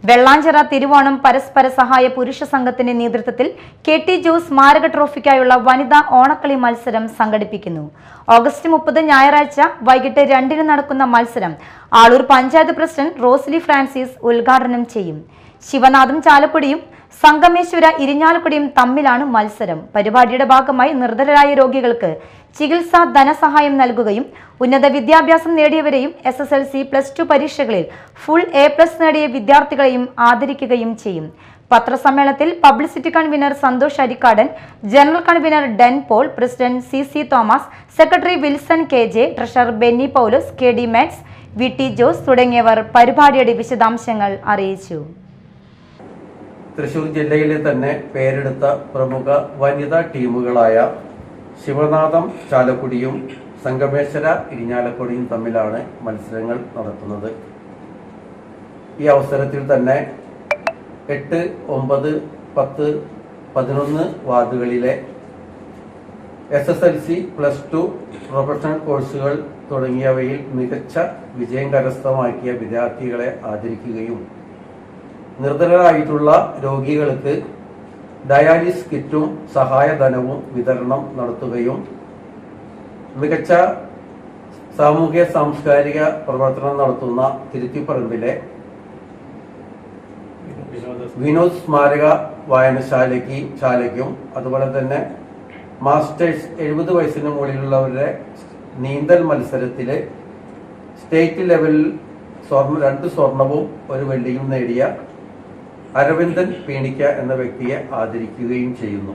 വെള്ളാഞ്ചിറ തിരുവോണം പരസ്പര സഹായ പുരുഷ സംഘത്തിന്റെ നേതൃത്വത്തിൽ KT ജോസ് സ്മാരക ട്രോഫിക്കായുള്ള വനിതാ ഓണക്കളി മത്സരം സംഘടിപ്പിക്കുന്നു. ഓഗസ്റ്റ് 30 ഞായറാഴ്ച വൈകിട്ട് 2-ന് നടക്കുന്ന മത്സരം ആളൂർ പഞ്ചായത്ത് പ്രസിഡന്റ് റോസ്ലി ഫ്രാൻസിസ് ഉദ്ഘാടനം ചെയ്യും. ശിവനാഥം ചാലക്കുടിയും സംഗമേശ്വര ഇരിഞ്ഞാലക്കുടിയും തമ്മിലാണ് മത്സരം. പരിപാടിയുടെ ഭാഗമായി നിർധനരായ രോഗികൾക്ക് ചികിത്സാ ധനസഹായം നൽകുകയും ഉന്നത വിദ്യാഭ്യാസം നേടിയവരെയും SSLC +2 പരീക്ഷകളിൽ ഫുൾ A+ നേടിയ വിദ്യാർത്ഥികളെയും ആദരിക്കുകയും ചെയ്യും. പത്രസമ്മേളനത്തിൽ publicity convener Santhosh Arikkadan, general convener Den Paul, president CC Thomas, secretary Wilson KJ, treasurer Benny Paulose, KD മാത്സ്, VT ജോസ് തുടങ്ങിയവർ പരിപാടിയുടെ വിശദാംശങ്ങൾ അറിയിച്ചു. തൃശൂർ ജില്ലയിലെ തന്നെ പേരെടുത്ത പ്രമുഖ വനിതാ ടീമുകളായ ശിവനാഥം ചാലക്കുടിയും സംഗമേശ്വര ഇരിഞ്ഞാലക്കുടിയും തമ്മിലാണ് മത്സരങ്ങൾ നടത്തുന്നത്. ഈ അവസരത്തിൽ തന്നെ 8, 9, 10, 11 വാർഡുകളിലെ SSLC +2 പ്രൊഫഷണൽ കോഴ്സുകൾ തുടങ്ങിയവയിൽ മികച്ച വിജയം കരസ്ഥമാക്കിയ വിദ്യാർത്ഥികളെ ആദരിക്കുകയും നിർധനരായിട്ടുള്ള രോഗികൾക്ക് ഡയാലിസിസ് കിറ്റും സഹായധനവും വിതരണം നടത്തുകയും മികച്ച സാമൂഹ്യ സാംസ്കാരിക പ്രവർത്തനം നടത്തുന്ന തിരുത്തിപ്പറമ്പിലെ വിനോദ് സ്മാരക വായനശാലയ്ക്കും അതുപോലെ തന്നെ മാസ്റ്റേഴ്സ് 70 വയസ്സിന് മുകളിലുള്ളവരുടെ നീന്തൽ മത്സരത്തില് സ്റ്റേറ്റ് ലെവലിൽ 2 സ്വർണവും 1 വെള്ളിയും നേടിയ അരവിന്ദൻ പീണിക്ക എന്ന വ്യക്തിയെ ആദരിക്കുകയും ചെയ്യുന്നു.